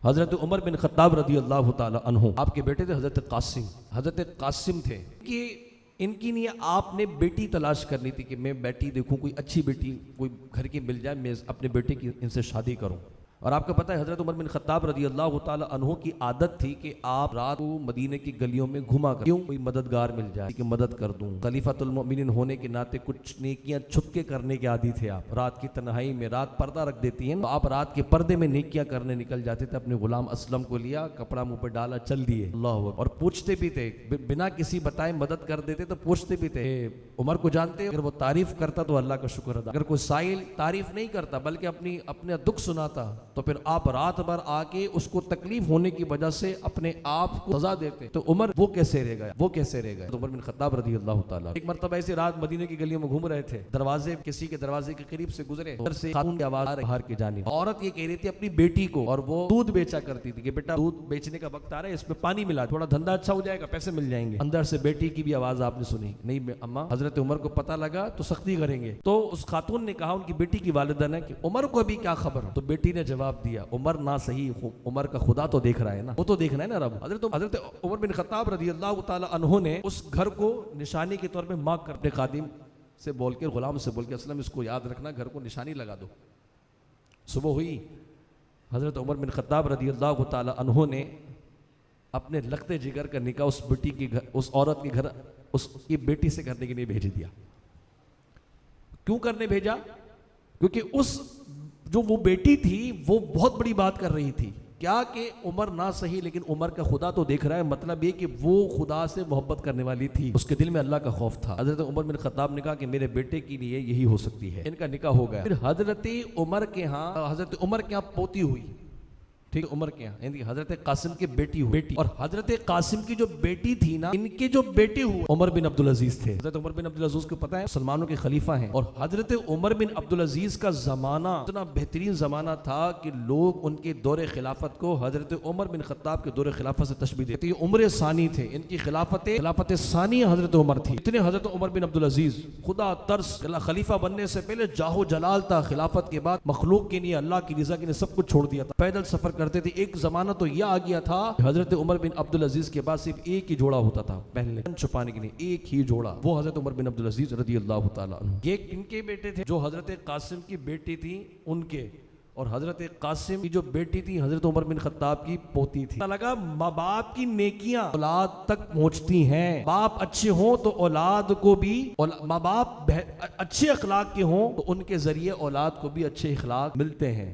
حضرت عمر بن خطاب رضی اللہ تعالی عنہ آپ کے بیٹے تھے حضرت قاسم تھے کہ ان کی نہیں آپ نے بیٹی تلاش کرنی تھی کہ میں بیٹی دیکھوں کوئی اچھی بیٹی کوئی گھر کی مل جائے میں اپنے بیٹے کی ان سے شادی کروں. اور آپ کو پتہ ہے حضرت عمر بن خطاب رضی اللہ تعالی عنہ کی عادت تھی کہ آپ رات کو مدینے کی گلیوں میں گھما کر کیوں کوئی مددگار مل جائے کہ مدد کر دوں. خلیفۃ المؤمنین ہونے کے ناطے کچھ نیکیاں چھپ کے کرنے کے عادی تھے آپ. رات کی تنہائی میں رات پردہ رکھ دیتی ہیں تو آپ رات کے پردے میں نیکیاں کرنے نکل جاتے تھے. اپنے غلام اسلم کو لیا کپڑا منہ پہ ڈالا چل دیے اللہ اکبر. اور پوچھتے بھی تھے بنا کسی بتائے مدد کر دیتے تو پوچھتے بھی تھے عمر کو جانتے اگر وہ تعریف کرتا تو اللہ کا شکر ادا. اگر کوئی سائل تعریف نہیں کرتا بلکہ اپنے دکھ سناتا تو پھر آپ رات بھر آ کے اس کو تکلیف ہونے کی وجہ سے اپنے آپ کو سزا دیتے تو عمر وہ کیسے رہ گیا عمر بن خطاب رضی اللہ تعالیٰ. ایک مرتبہ ایسے رات مدینے کی گلیوں میں گھوم رہے تھے, کسی کے دروازے کے قریب سے گزرے, ادھر سے خاتون کی آواز باہر کی جانب. عورت یہ کہہ رہی تھی اپنی بیٹی کو, اور وہ دودھ بیچا کرتی تھی کہ بیٹا دودھ بیچنے کا وقت آ رہا ہے اس میں پانی ملا تھوڑا دھندا اچھا ہو جائے گا پیسے مل جائیں گے. اندر سے بیٹی کی بھی آواز آپ نے سنی نہیں اماں حضرت عمر کو پتہ لگا تو سختی کریں گے. تو اس خاتون نے کہا ان کی بیٹی کی والدہ نے کہ عمر کو ابھی کیا خبر. تو بیٹی نے جواب دیا عمر نہ صحیح عمر کا خدا تو دیکھ رہا ہے نا, وہ تو دیکھنا ہے نا رب. حضرت عمر بن خطاب رضی اللہ تعالی عنہ نے اس گھر کو نشانی کے طور پہ مارک کر اپنے خادم سے بول کے غلام سے بول کے اسلم اس کو یاد رکھنا گھر کو نشانی لگا دو. صبح ہوئی حضرت عمر بن خطاب رضی اللہ تعالی عنہ نے اپنے لگتے جگر کا نکاح اس بیٹی کی اس عورت کے گھر اس کی بیٹی سے کرنے کے لیے بھیج دیا. کیوں کرنے بھیجا؟ کیونکہ اس جو وہ بیٹی تھی وہ بہت بڑی بات کر رہی تھی کیا کہ عمر نہ صحیح لیکن عمر کا خدا تو دیکھ رہا ہے. مطلب یہ کہ وہ خدا سے محبت کرنے والی تھی, اس کے دل میں اللہ کا خوف تھا. حضرت عمر بن خطاب نے کہا کہ میرے بیٹے کے لیے یہی ہو سکتی ہے. ان کا نکاح ہو گیا. پھر حضرت عمر کے ہاں پوتی ہوئی. ٹھیک ہے, عمر کے یہاں حضرت قاسم کی بیٹی ہوئی اور حضرت قاسم کی جو بیٹی تھی نا ان کے جو بیٹے ہوئے عمر بن عبدالعزیز تھے. حضرت عمر بن عبدالعزیز کو پتہ ہے مسلمانوں کے خلیفہ ہیں, اور حضرت عمر بن عبدالعزیز کا زمانہ اتنا بہترین زمانہ تھا کہ لوگ ان کے دور خلافت کو حضرت عمر بن خطاب کے دور خلافت سے تشبیہ دیتے. یہ عمر ثانی تھے, ان کی خلافت ثانی حضرت عمر تھی. اتنے حضرت عمر بن عبدالعزیز خدا ترس خلیفہ بننے سے پہلے جاہو جلال تھا, خلافت کے بعد مخلوق کے لیے اللہ کی رضا کے لیے سب کچھ چھوڑ دیا تھا, پیدل سفر کرتے تھے. ایک زمانہ تو یہ آ گیا تھا حضرت عمر بن عبدالعزیز کے بعد صرف ایک ہی جوڑا ہوتا تھا پہننے چھپانے کے لیے, ایک ہی جوڑا, وہ حضرت عمر بن عبدالعزیز رضی اللہ تعالیٰ عنہ. یہ ان کے بیٹے تھے جو حضرت قاسم کی بیٹی تھی ان کے, اور حضرت قاسم کی جو بیٹی تھی حضرت عمر بن خطاب کی پوتی تھی. لگا ماں باپ کی نیکیاں اولاد تک پہنچتی ہیں. باپ اچھے ہوں تو اولاد کو بھی, ماں باپ اچھے اخلاق کے ہوں تو ان کے ذریعے اولاد کو بھی اچھے اخلاق ملتے ہیں.